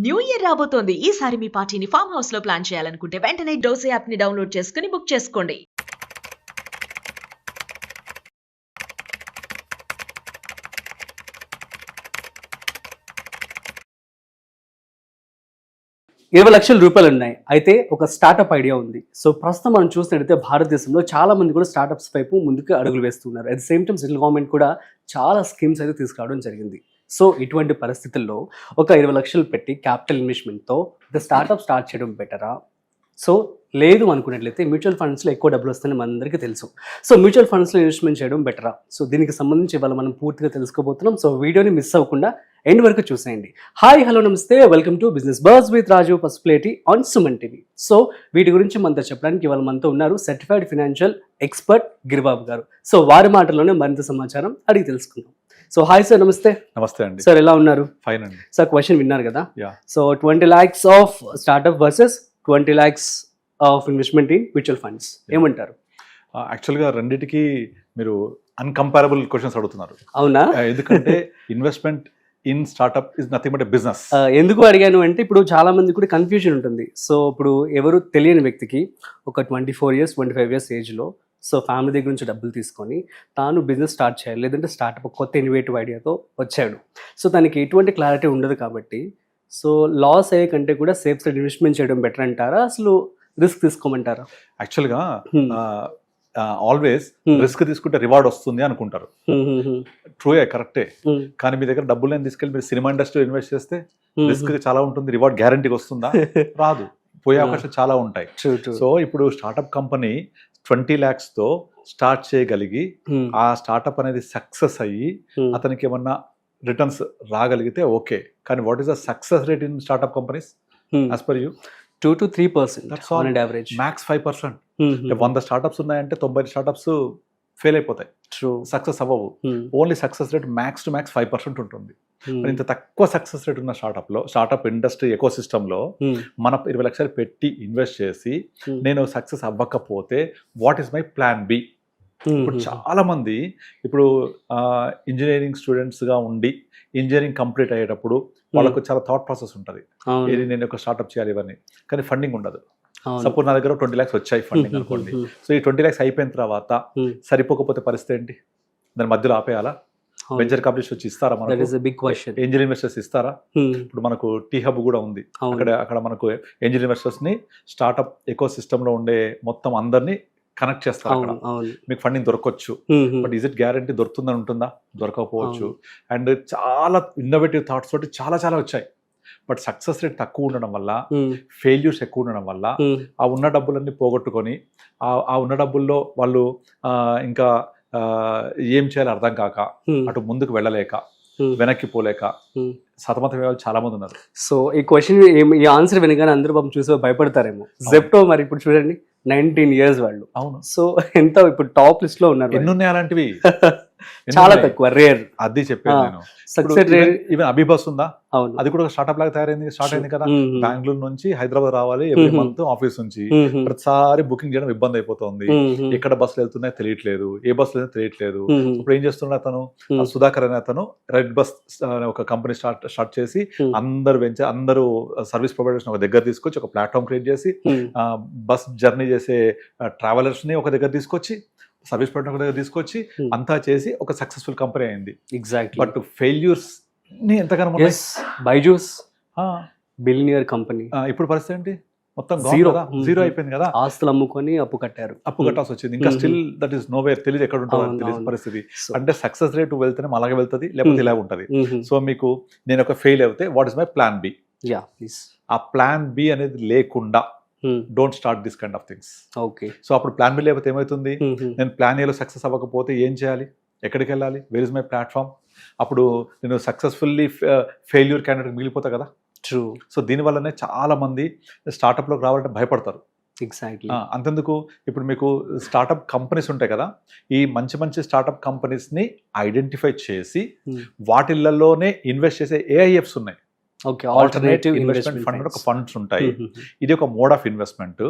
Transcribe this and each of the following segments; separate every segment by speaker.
Speaker 1: New year రాబోతోంది. ఈసారి మీ పార్టీని ఫామ్ హౌస్ లో ప్లాన్ చేయాలనుకుంటే వెంటనే డోసే యాప్ ని డౌన్లోడ్ చేసుకుని బుక్ చేసుకోండి.
Speaker 2: ₹20,00,000 ఉన్నాయి. అయితే ఒక స్టార్టప్ ఐడియా ఉంది. సో ప్రస్తుతం మనం చూసినట్టయితే భారతదేశంలో చాలా మంది కూడా స్టార్టప్స్ వైపు ముందుకు అడుగులు వేస్తున్నారు. At the same time central government కూడా చాలా స్కీమ్స్ అయితే తీసుకురావడం జరిగింది. సో ఇటువంటి పరిస్థితుల్లో ఒక 20,00,000 పెట్టి క్యాపిటల్ ఇన్వెస్ట్మెంట్తో ఒక స్టార్టప్ స్టార్ట్ చేయడం బెటరా? సో లేదు అనుకున్నట్లయితే మ్యూచువల్ ఫండ్స్లో ఎక్కువ డబ్బులు వస్తాయని మనందరికీ తెలుసు. సో మ్యూచువల్ ఫండ్స్లో ఇన్వెస్ట్మెంట్ చేయడం బెటరా? సో దీనికి సంబంధించి ఇవాళ మనం పూర్తిగా తెలుసుకోబోతున్నాం. సో వీడియోని మిస్ అవ్వకుండా ఎండ్ వరకు చూసేయండి. హాయ్ హలో నమస్తే, welcome to business bars with Raju Pasupuleti on Suman TV. So వీటి గురించి మనతో చెప్పడానికి ఇవాళ మనతో ఉన్నారు సర్టిఫైడ్ ఫైనాన్షియల్ ఎక్స్పర్ట్ గిరిబాబు గారు. సో వారి మాటల్లోనే మరింత సమాచారం అడిగి తెలుసుకుందాం. సో హాయ్ సార్, నమస్తే.
Speaker 3: నమస్తే అండి
Speaker 2: సార్, ఎలా ఉన్నారు?
Speaker 3: ఫైన్ అండి.
Speaker 2: సార్, క్వశ్చన్ విన్నారు కదా?
Speaker 3: Yeah.
Speaker 2: So 20 lakhs of startup versus 20 lakhs of investment in mutual funds, ఏమంటారు?
Speaker 3: యాక్చువల్గా రెండిటికి మీరు అన్కంపారబుల్ క్వశ్చన్స్ అడుగుతున్నారు.
Speaker 2: అవునా?
Speaker 3: ఎందుకంటే investment in startup is nothing but business.
Speaker 2: ఎందుకు అడిగాను అంటే ఇప్పుడు చాలా మంది కూడా కన్ఫ్యూజన్ ఉంటుంది. సో ఇప్పుడు ఎవరు తెలియని వ్యక్తికి ఒక 24 years 25 years ఏజ్లో సో ఫ్యామిలీ దగ్గర నుంచి డబ్బులు తీసుకొని తాను బిజినెస్ స్టార్ట్ చేయాలి, లేదంటే స్టార్ట్అప్ కొత్త ఇన్నోవేటివ్ ఐడియాతో వచ్చాడు. సో తనకి ఎటువంటి క్లారిటీ ఉండదు కాబట్టి సో లాస్ అయ్యే కంటే కూడా సేఫ్ సైడ్ ఇన్వెస్ట్మెంట్ చేయడం బెటర్ అంటారా, అసలు రిస్క్ తీసుకోమంటారా?
Speaker 3: యాక్చువల్గా ఆల్వేస్ రిస్క్ తీసుకుంటే రివార్డ్ వస్తుంది అనుకుంటారు. ట్రూయే, కరెక్టే. కానీ మీ దగ్గర డబ్బులు తీసుకెళ్ళి మీరు సినిమా ఇండస్ట్రీలో ఇన్వెస్ట్ చేస్తే రిస్క్ చాలా ఉంటుంది, రివార్డ్ గ్యారంటీగా వస్తుందా? రాదు, పోయే అవకాశాలు చాలా ఉంటాయి. సో ఇప్పుడు స్టార్ట్అప్ కంపెనీ 20 lakhs తో స్టార్ట్ చేయగలిగి ఆ స్టార్ట్అప్ అనేది సక్సెస్ అయ్యి అతనికి ఏమన్నా రిటర్న్స్ రాగలిగితే ఓకే. కానీ what is the success rate in startup companies as per you?
Speaker 2: 2 to 3% on and average.
Speaker 3: Max 5%. 100 startups ఉన్నాయంటే 90 స్టార్ట్అప్స్ ఫెయిల్ అయిపోతాయి, సక్సెస్ అవ్వవు. Only success rate max to max 5% ఉంటుంది. మరి ఇంత తక్కువ సక్సెస్ రేట్ ఉన్న స్టార్ట్అప్ ఇండస్ట్రీ ఎకో సిస్టంలో మనం 20 లక్షలు పెట్టి ఇన్వెస్ట్ చేసి నేను సక్సెస్ అవ్వకపోతే what is my plan B? ఇప్పుడు చాలా మంది ఇప్పుడు ఇంజనీరింగ్ స్టూడెంట్స్గా ఉండి ఇంజనీరింగ్ కంప్లీట్ అయ్యేటప్పుడు వాళ్ళకు చాలా థాట్ ప్రాసెస్ ఉంటుంది, ఏది నేను ఒక స్టార్ట్అప్ చేయాలి ఇవన్నీ. కానీ ఫండింగ్ ఉండదు. సపోజ్ నా దగ్గర 20 lakhs వచ్చాయి ఫండింగ్ అనుకోండి. సో ఈ 20 lakhs అయిపోయిన తర్వాత సరిపోకపోతే పరిస్థితి ఏంటి? దాని మధ్యలో ఆపేయాలా? వెంచర్ క్యాపిటలిస్ట్ వచ్చి ఇస్తారా? ఏంజల్ ఇన్వెస్టర్స్ ఇస్తారా? ఇప్పుడు మనకు టీ హబ్ కూడా ఉంది. అక్కడ మనకు ఏంజల్ ఇన్వెస్టర్స్ ని స్టార్ట్అప్ ఎకో సిస్టమ్ లో ఉండే మొత్తం అందరినీ కనెక్ట్ చేస్తారు. అక్కడ మీకు ఫండింగ్ దొరకవచ్చు. బట్ ఈజ్ ఇట్ గ్యారంటీ దొరుకుతుందని ఉంటుందా? దొరకకపోవచ్చు. అండ్ చాలా ఇన్నోవేటివ్ థాట్స్ తోటి చాలా చాలా వచ్చాయి. బట్ సక్సెస్ రేట్ తక్కువ ఉండడం వల్ల, ఫెయిల్యూర్స్ ఎక్కువ ఉండడం వల్ల ఆ ఉన్న డబ్బులన్నీ పోగొట్టుకొని ఆ ఉన్న డబ్బుల్లో వాళ్ళు ఇంకా ఏం చేయాలో అర్థం కాక, అటు ముందుకు వెళ్ళలేక, వెనక్కి పోలేక సతమతమయ్యే వాళ్ళు చాలా మంది ఉన్నారు.
Speaker 2: సో ఈ క్వశ్చన్ ఈ ఆన్సర్ వినగానే అందరూ పాపం చూసి భయపడతారేమో. జెప్టో మరి ఇప్పుడు చూడండి 19 years వాళ్ళు.
Speaker 3: అవును.
Speaker 2: సో ఎంత ఇప్పుడు టాప్ లిస్ట్ లో ఉన్నారు.
Speaker 3: ఎన్ని ఉన్నాయి అలాంటివి?
Speaker 2: చాలా తక్కువ, రేర్.
Speaker 3: అది చెప్పాను నేను.
Speaker 2: Success rare.
Speaker 3: ఈవెన్ అభిబస్ ఉందా?
Speaker 2: అవును.
Speaker 3: అది కూడా స్టార్ట్అప్ లాగా స్టార్ట్ అయింది కదా. బెంగళూరు నుంచి హైదరాబాద్ రావాలి ఎవ్రీ మంత్ ఆఫీస్ నుంచి. ప్రతిసారి బుకింగ్ చేయడం ఇబ్బంది అయిపోతుంది. ఎక్కడ బస్సులు వెళ్తున్నాయో తెలియట్లేదు, ఏ బస్సులు వెళ్తే తెలియట్లేదు. ఇప్పుడు ఏం చేస్తున్నాడు అతను, సుధాకర్ అనే అతను రెడ్ బస్ ఒక కంపెనీ స్టార్ట్ చేసి అందరూ సర్వీస్ ప్రొవైడర్స్ ఒక దగ్గర తీసుకొచ్చి ఒక ప్లాట్ఫామ్ క్రియేట్ చేసి బస్ జర్నీ చేసే ట్రావెలర్స్ ని ఒక దగ్గర తీసుకొచ్చి సర్వీస్ ప్రొవైడర్ దగ్గర తీసుకొచ్చి అంతా చేసి ఒక సక్సెస్ఫుల్ కంపెనీ అయింది.
Speaker 2: ఎగ్జాక్ట్లీ.
Speaker 3: బట్ ఫెయిల్యూర్స్ ని ఎంతగానో
Speaker 2: బైజూస్ బిలియనియర్ కంపెనీ.
Speaker 3: ఇప్పుడు పరిస్థితి ఏంటి? మొత్తం జీరో అయిపోయింది కదా.
Speaker 2: ఆస్తులు అమ్ముకొని అప్పు
Speaker 3: కట్టాల్సి వచ్చింది. ఇంకా స్టిల్ దట్ ఈస్ నోవేర్, తెలియదు ఎక్కడ ఉంటుందో తెలియదు పరిస్థితి. అంటే సక్సెస్ రేట్ వెళ్తేనే అలాగే వెళ్తుంది, లేకపోతే ఇలా ఉంటుంది. సో మీకు నేను ఒక ఫెయిల్ అయితే what is my plan B? ఆ ప్లాన్ బి అనేది లేకుండా don't start this kind of things.
Speaker 2: Okay.
Speaker 3: So అప్పుడు ప్లాన్ బి లేకపోతే ఏమవుతుంది? నేను ప్లాన్ ఏలో సక్సెస్ అవ్వకపోతే ఏం చేయాలి? ఎక్కడికి వెళ్ళాలి? Where is my platform? అప్పుడు నేను సక్సెస్ఫుల్లీ ఫెయిల్యూర్ క్యాండిడేట్ మిగిలిపోతా కదా.
Speaker 2: ట్రూ.
Speaker 3: సో దీనివల్లనే చాలా మంది స్టార్ట్అప్లోకి రావాలంటే భయపడతారు.
Speaker 2: ఎగ్జాక్ట్లీ.
Speaker 3: అంతెందుకు, ఇప్పుడు మీకు స్టార్ట్అప్ కంపెనీస్ ఉంటాయి కదా, ఈ మంచి స్టార్ట్అప్ కంపెనీస్ ని ఐడెంటిఫై చేసి వాటిల్లోనే ఇన్వెస్ట్ చేసే ఏఐఎఫ్స్ ఉన్నాయి. ఆల్టర్నేటివ్ ఇన్వెస్ట్మెంట్ ఫండ్ ఒక ఫండ్స్ ఉంటాయి. ఇది ఒక మోడ్ ఆఫ్ ఇన్వెస్ట్మెంట్.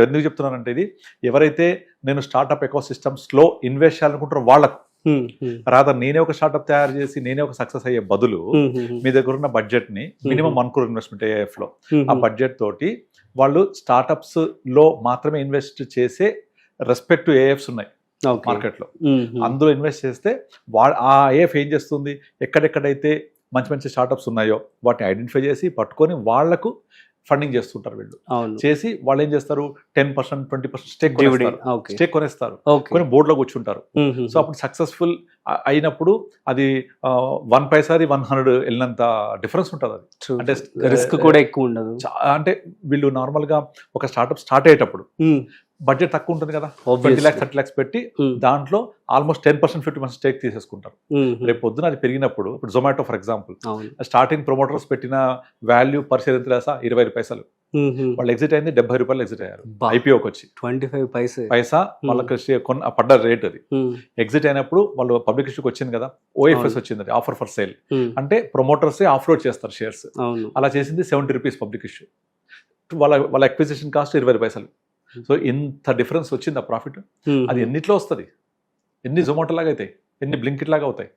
Speaker 3: ఎందుకు చెప్తున్నానంటే ఇది ఎవరైతే నేను స్టార్ట్అప్ ఎకో సిస్టమ్స్ లో ఇన్వెస్ట్ చేయాలనుకుంటారో వాళ్ళకు రాదర్ నేనే ఒక స్టార్ట్అప్ తయారు చేసి నేనే ఒక సక్సెస్ అయ్యే బదులు మీ దగ్గర ఉన్న బడ్జెట్ ని మినిమం 1 crore ఇన్వెస్ట్మెంట్ AIF లో ఆ బడ్జెట్ తోటి వాళ్ళు స్టార్ట్అప్స్ లో మాత్రమే ఇన్వెస్ట్ చేసే రెస్పెక్టివ్ AIFs ఉన్నాయి మార్కెట్ లో. అందులో ఇన్వెస్ట్ చేస్తే ఆ AIF ఏం చేస్తుంది, ఎక్కడెక్కడైతే మంచి మంచి స్టార్ట్అప్స్ ఉన్నాయో వాటిని ఐడెంటిఫై చేసి పట్టుకొని వాళ్లకు ఫండింగ్ చేస్తుంటారు. వీళ్ళు చేసి వాళ్ళు ఏం చేస్తారు, 10%, 20% స్టేక్ కొనేస్తారు, కొని బోర్డులో కూర్చుంటారు. సో అప్పుడు సక్సెస్ఫుల్ అయినప్పుడు అది 1 పైసాది 100 వెళ్ళినంత డిఫరెన్స్ ఉంటుంది. అది అంటే
Speaker 2: రిస్క్ కూడా ఎక్కువ ఉండదు.
Speaker 3: అంటే వీళ్ళు నార్మల్ గా ఒక స్టార్ట్అప్ స్టార్ట్ అయ్యేటప్పుడు బడ్జెట్ తక్కువ ఉంటుంది కదా, 20 lakhs 30 lakhs పెట్టి దాంట్లో ఆల్మోస్ట్ 10%, 50% స్టేక్ తీసేసుకుంటారు. రేపు పొద్దున అది పెరిగినప్పుడు, ఇప్పుడు Zomato for example starting promoters పెట్టిన వాల్యూ పర్ షేర్ ఎంత తెలుసా, 20 పైసలు. వాళ్ళు ఎగ్జిట్ అయింది 70 రూపాయలు ఎగ్జిట్ అయ్యారు IPOకి వచ్చి.
Speaker 2: 25
Speaker 3: పైసా వాళ్ళకి పడ్డ రేట్ అది. ఎగ్జిట్ అయినప్పుడు వాళ్ళు పబ్లిక్ ఇష్యూకి వచ్చింది కదా, OFS వచ్చింది, ఆఫర్ ఫర్ సేల్. అంటే ప్రమోటర్సే ఆఫ్లోడ్ చేస్తారు షేర్స్. అలా చేసింది 70 rupees పబ్లిక్ ఇష్యూ. వాళ్ళ అక్విజిషన్ కాస్ట్ 20 పైసలు. సో ఇంత డిఫరెన్స్ వచ్చింది ఆ ప్రాఫిట్. అది ఎన్నిట్లో వస్తుంది, ఎన్ని జొమాటో లాగా అవుతాయి, ఎన్ని బ్లింకిట్ లాగా అవుతాయి.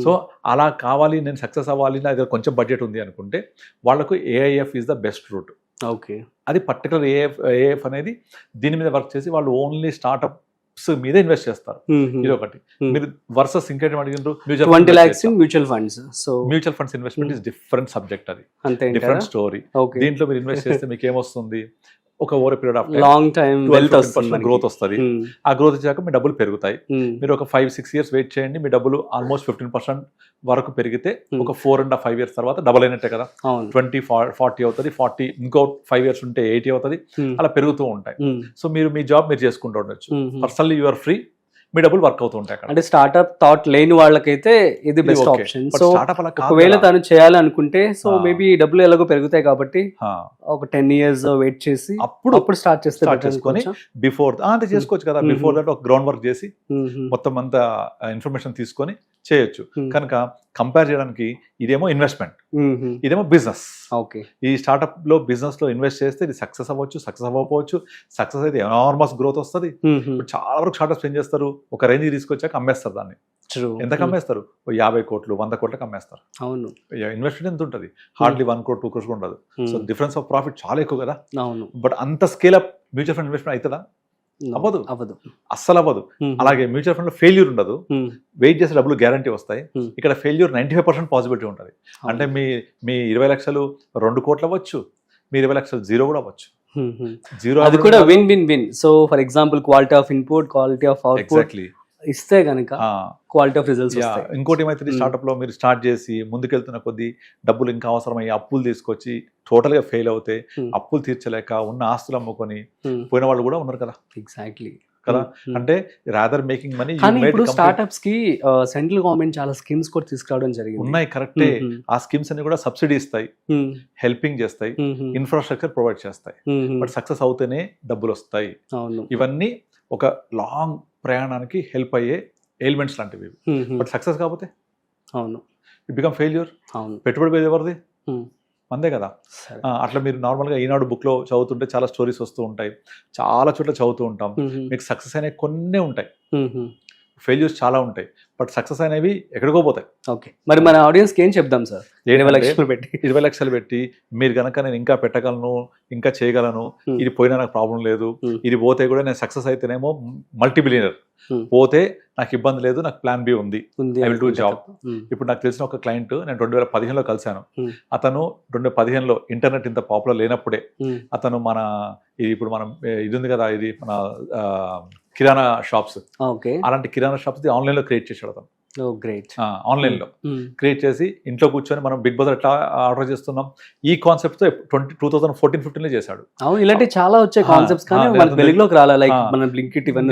Speaker 3: సో అలా కావాలి, నేను సక్సెస్ అవ్వాలి, నా దగ్గర కొంచెం బడ్జెట్ ఉంది అనుకుంటే వాళ్ళకు AIF is the best route.
Speaker 2: Okay,
Speaker 3: అది పర్టికులర్ AIF అనేది దీని మీద వర్క్ చేసి వాళ్ళు ఓన్లీ స్టార్ట్అప్స్ మీద ఇన్వెస్ట్ చేస్తారు. ఇది ఒకటి. మీరు వర్సెస్ ఇంకేం అడిగినారు,
Speaker 2: 20 lakhs mutual funds. So
Speaker 3: mutual funds investment is different subject, అది డిఫరెంట్ స్టోరీ. దీంట్లో మీరు ఇన్వెస్ట్ చేస్తే మీకు ఏమొస్తుంది, ఒక over period of
Speaker 2: long time
Speaker 3: growth వస్తుంది. ఆ గ్రోత్ వచ్చాక మీ డబ్బులు పెరుగుతాయి. మీరు ఒక 5-6 years వెయిట్ చేయండి, మీ డబ్బులు ఆల్మోస్ట్ 15% వరకు పెరిగితే ఒక 4.5 years తర్వాత డబుల్ అయినట్టే కదా. 20-40 అవుతుంది, 40 ఇంకో 5 years ఉంటే 80 అవుతుంది. అలా పెరుగుతూ ఉంటాయి. సో మీరు మీ జాబ్ మీరు చేసుకుంటూ ఉండొచ్చు. పర్సనల్లీ యు ఆర్ ఫ్రీ, మీ డబ్బులు వర్క్ అవుతూ ఉంటాయి.
Speaker 2: అంటే స్టార్ట్అప్ థాట్ లేని వాళ్ళకైతే ఇది బెస్ట్ ఆప్షన్. సో ఒకవేళ తను చేయాలనుకుంటే, సో మేబీ డబ్బులు ఎలాగో పెరుగుతాయి కాబట్టి ఒక 10 years వెయిట్ చేసి అప్పుడు స్టార్ట్ చేసుకొని
Speaker 3: బిఫోర్ అంతే చేసుకోవచ్చు కదా. బిఫోర్ దట్ ఒక గ్రౌండ్ వర్క్ చేసి మొత్తం అంతా ఇన్ఫర్మేషన్ తీసుకొని చేయొచ్చు. కనుక కంపేర్ చేయడానికి ఇదేమో ఇన్వెస్ట్మెంట్, ఇదేమో బిజినెస్.
Speaker 2: ఓకే,
Speaker 3: ఈ స్టార్ట్అప్ లో బిజినెస్ లో ఇన్వెస్ట్ చేస్తే ఇది సక్సెస్ అవ్వచ్చు, సక్సెస్ అవ్వకపోవచ్చు. సక్సెస్ అయితే ఎనార్మస్ గ్రోత్ వస్తుంది. చాలా వరకు స్టార్ట్అప్స్ ఏం చేస్తారు, ఒక రేంజ్ తీసుకొచ్చాక అమ్మేస్తారు దాన్ని. ఎంతకు అమ్మేస్తారు, 50 కోట్లు 100 కోట్లకు అమ్మేస్తారు.
Speaker 2: అవును,
Speaker 3: ఇన్వెస్ట్మెంట్ ఎంత ఉంటుంది, హార్డ్లీ 1 crore 2 crores ఉండదు. సో డిఫరెన్స్ ఆఫ్ ప్రాఫిట్ చాలా ఎక్కువ కదా.
Speaker 2: అవును,
Speaker 3: బట్ అంత scale up mutual fund investment అవుతుందా, అవ్వదు, అస్సలు అవ్వదు. అలాగే మ్యూచువల్ ఫండ్ లో ఫెయిల్యూర్ ఉండదు, వెయిట్ చేసే డబ్బులు గ్యారంటీ వస్తాయి. ఇక్కడ ఫెయిల్యూర్ 95% పాసిబిలిటీ ఉంటుంది. అంటే మీ 20 లక్షలు 2 కోట్లు అవ్వచ్చు, మీ 20 లక్షలు 0 కూడా అవ్వచ్చు.
Speaker 2: అది కూడా win win win. So for example quality of input, quality of output ఇస్తే కనుక క్వాలిటీ ఆఫ్ రిజల్ట్స్ వస్తాయి.
Speaker 3: ఇంకోటి ఏమైతుంది, స్టార్ట్అప్ లో మీరు స్టార్ట్ చేసి ముందుకెళ్తున్న కొద్దీ డబ్బులు ఇంకా అవసరమయ్యి అప్పులు తీసుకొచ్చి టోటల్ గా ఫెయిల్ అవుతే అప్పులు తీర్చలేక ఉన్న ఆస్తులు అమ్ముకొని పోయిన వాళ్ళు కూడా ఉన్నారు కదా.
Speaker 2: ఎగ్జాక్ట్లీ
Speaker 3: కదా. అంటే రాదర్ మేకింగ్ మనీ.
Speaker 2: ఇప్పుడు స్టార్ట్అప్స్ కి సెంట్రల్ గవర్నమెంట్ చాలా స్కీమ్స్ కూడా తీసుకురావడం జరిగింది.
Speaker 3: ఉన్నాయి, కరెక్టే. ఆ స్కీమ్స్ అన్ని కూడా సబ్సిడీ ఇస్తాయి, హెల్పింగ్ చేస్తాయి, ఇన్ఫ్రాస్ట్రక్చర్ ప్రొవైడ్ చేస్తాయి. బట్ సక్సెస్ అవుతేనే డబ్బులు వస్తాయి. ఇవన్నీ ఒక లాంగ్ ప్రయాణానికి హెల్ప్ అయ్యే ఎలిమెంట్స్ లాంటివి. బట్ సక్సెస్ కాకపోతే
Speaker 2: అవును
Speaker 3: ఇట్ బికమ్ ఫెయిల్యూర్.
Speaker 2: అవును,
Speaker 3: పెట్టుబడి ఎవరిది, అంతే కదా. అట్లా మీరు నార్మల్గా ఈనాడు బుక్లో చదువుతుంటే చాలా స్టోరీస్ వస్తూ ఉంటాయి, చాలా చోట్ల చదువుతూ ఉంటాం. మీకు సక్సెస్ అనేవి కొన్నే ఉంటాయి, ఫెయిల్యూర్స్ చాలా ఉంటాయి. బట్ సక్సెస్ అనేవి ఎక్కడికో పోతాయి.
Speaker 2: ఓకే, మరి మన ఆడియన్స్కి ఏం చెప్దాం సార్? 20
Speaker 3: లక్షలు పెట్టి మీరు కనుక నేను ఇంకా పెట్టగలను, ఇంకా చేయగలను, ఇది పోయినా నాకు ప్రాబ్లం లేదు, ఇది పోతే కూడా నేను సక్సెస్ అయితేనేమో మల్టీబిలియనర్, పోతే నాకు ఇబ్బంది లేదు, నాకు ప్లాన్ బి ఉంది, ఐ విల్ డూ జాబ్. ఇప్పుడు నాకు తెలిసిన ఒక క్లయింట్ నేను 2015లో కలిశాను. అతను 2015లో ఇంటర్నెట్ ఇంత పాపులర్ లేనప్పుడే అతను మన ఇప్పుడు మనం ఇది ఉంది కదా, ఇది మన కిరాణా షాప్స్, అలాంటి కిరాణా షాప్స్ ఆన్లైన్ లో క్రియేట్ చేశాడు అతను. ఆన్లైన్ లో క్రియేట్ చేసి ఇంట్లో కూర్చొని మనం బిగ్ బజార్ ఎట్లా ఆర్డర్ చేస్తున్నాం ఈ కాన్సెప్ట్ తో 2014-15 లో చేశాడు.
Speaker 2: ఇలాంటి చాలా వచ్చే కాన్సెప్ట్స్ వెలుగులోకి రావాలి.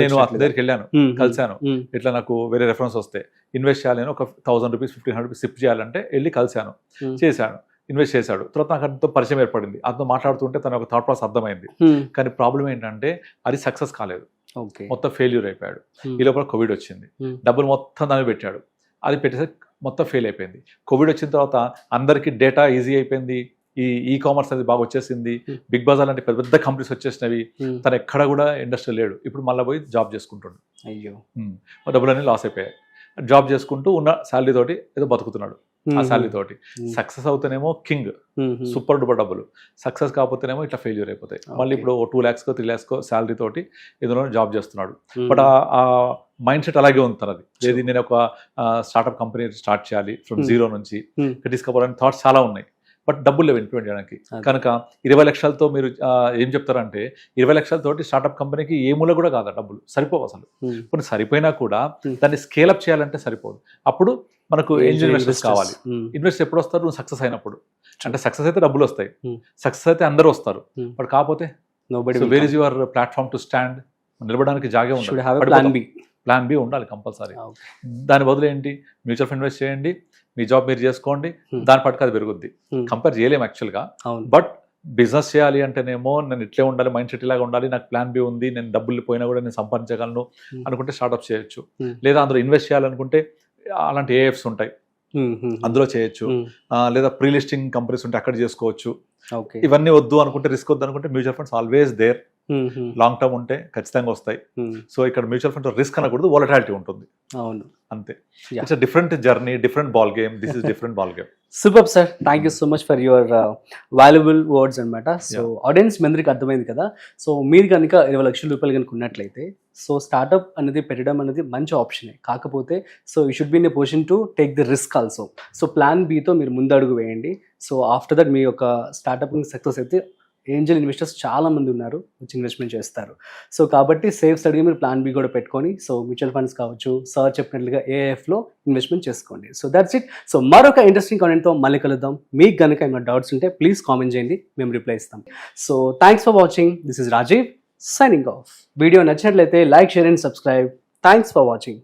Speaker 2: నేను
Speaker 3: అతని దగ్గరికి వెళ్ళాను, కలిశాను. ఇట్లా నాకు వేరే రెఫరెన్స్ వస్తే ఇన్వెస్ట్ చేయాలని ఒక 1000 రూపీస్ 1500 రూపీస్ సిప్ చేయాలంటే వెళ్ళి కలిశాను, చేశాను, ఇన్వెస్ట్ చేశాడు. తర్వాత నాకు అంత పరిచయం ఏర్పడింది. అతను మాట్లాడుతుంటే తన ఒక థాట్ ప్రాసెస్ అర్థమైంది. కానీ ప్రాబ్లం ఏంటంటే అది సక్సెస్ కాలేదు, మొత్తం ఫెయిల్యూర్ అయిపోయాడు. ఈ లోపల కోవిడ్ వచ్చింది, డబ్బులు మొత్తం దాన్ని పెట్టాడు, అది పెట్టేసి మొత్తం ఫెయిల్ అయిపోయింది. కోవిడ్ వచ్చిన తర్వాత అందరికీ డేటా ఈజీ అయిపోయింది, ఈ కామర్స్ అనేది బాగా వచ్చేసింది, బిగ్ బజార్ లాంటి పెద్ద పెద్ద కంపెనీస్ వచ్చేసినవి. తను ఎక్కడ కూడా ఇండస్ట్రీ లేడు. ఇప్పుడు మళ్ళీ పోయి జాబ్ చేసుకుంటుండు.
Speaker 2: అయ్యో,
Speaker 3: డబ్బులు అన్నీ లాస్ అయిపోయాయి. జాబ్ చేసుకుంటూ ఉన్న శాలరీ తోటి ఏదో బతుకుతున్నాడు. ఆ శాలరీ తోటి సక్సెస్ అవుతేనేమో కింగ్, సూపర్ డూపర్ డబ్బులు. సక్సెస్ కాకపోతేనేమో ఇట్లా ఫెయిల్యూర్ అయిపోతాయి. మళ్ళీ ఇప్పుడు 2 lakhs 3 lakhs శాలరీ తోటి ఏదో జాబ్ చేస్తున్నాడు. బట్ ఆ మైండ్ సెట్ అలాగే ఉంది తనది. ఏది నేను ఒక స్టార్ట్అప్ కంపెనీ స్టార్ట్ చేయాలి ఫ్రమ్ జీరో నుంచి, తీసుకోవాలని థాట్స్ చాలా ఉన్నాయి. బట్ డబ్బులు లేవు ఇంప్లిమెంట్ చేయడానికి. కనుక 20 లక్షలతో మీరు ఏం చెప్తారంటే 20 లక్షలతోటి స్టార్ట్అప్ కంపెనీకి ఏ మూల కూడా కాదు, డబ్బులు సరిపోవు అసలు. కొన్ని సరిపోయినా కూడా దాన్ని స్కేలప్ చేయాలంటే సరిపోదు. అప్పుడు మనకు ఏంజల్ ఇన్వెస్టర్స్ కావాలి. ఇన్వెస్టర్ ఎప్పుడు వస్తారు? నువ్వు సక్సెస్ అయినప్పుడు. అంటే సక్సెస్ అయితే డబ్బులు వస్తాయి, సక్సెస్ అయితే అందరూ వస్తారు. బట్ కాకపోతే where is your platform to stand? నిలబడడానికి జాగే ఉండాలి, ప్లాన్ బి ఉండాలి కంపల్సరీ. దాని బదులు ఏంటి? మ్యూచువల్ ఫండ్ ఇన్వెస్ట్ చేయండి, మీ జాబ్ మీరు చేసుకోండి, దాని పట్టుకు అది పెరుగుద్ది. కంపేర్ చేయలేము యాక్చువల్గా. బట్ బిజినెస్ చేయాలి అంటేనేమో నేను ఇట్లే ఉండాలి, మైండ్ సెట్ ఇలాగా ఉండాలి, నాకు ప్లాన్ బి ఉంది, నేను డబ్బులు పోయినా కూడా నేను సంపాదించగలను అనుకుంటే స్టార్ట్అప్ చేయొచ్చు. లేదా అందులో ఇన్వెస్ట్ చేయాలనుకుంటే అలాంటి ఏఎఫ్స్ ఉంటాయి, అందులో చేయొచ్చు. లేదా ప్రీ లిస్టింగ్ కంపెనీస్ ఉంటే అక్కడ చేసుకోవచ్చు. ఇవన్నీ వద్దు అనుకుంటే, రిస్క్ వద్దు అనుకుంటే mutual funds always there. Long term ఉంటే ఖచ్చితంగా వస్తాయి. సో ఇక్కడ మ్యూచువల్ ఫండ్ రిస్క్ అనకూడదు, వాలటాలిటీ ఉంటుంది. అవును, అంతే. It's different journey, different ball game. This is different ball game.
Speaker 2: Super sir, thank you so much for your valuable words అనమాట. So audience మీ అందరికి అర్థమైంది కదా. సో మీరు కనుక 20 లక్షల రూపాయలు కనుక ఉన్నట్లయితే, సో స్టార్ట్అప్ అనేది పెట్టడం అనేది మంచి ఆప్షనే. కాకపోతే so you should be in a position to take the risk also. So plan బితో మీరు ముందు అడుగు వేయండి. సో ఆఫ్టర్ దట్ మీ యొక్క స్టార్ట్అప్ సక్సెస్ అయితే ఏంజల్ ఇన్వెస్టర్స్ చాలా మంది ఉన్నారు, వచ్చి ఇన్వెస్ట్మెంట్ చేస్తారు. సో కాబట్టి సేఫ్ స్టడీగా మీరు ప్లాన్ బి కూడా పెట్టుకొని, సో మ్యూచువల్ ఫండ్స్ కావచ్చు, సార్ చెప్పినట్లుగా ఏఎఫ్లో ఇన్వెస్ట్మెంట్ చేసుకోండి. So that's it. సో మరొక ఇంట్రెస్టింగ్ కాంటెంట్తో మళ్ళీ కలుద్దాం. మీకు కనుక ఏమైనా డౌట్స్ ఉంటే ప్లీజ్ కామెంట్ చేయండి, మేము రిప్లై ఇస్తాం. So thanks for watching. This is Rajiv signing off. Video నచ్చినట్లయితే like, share and subscribe. Thanks for watching.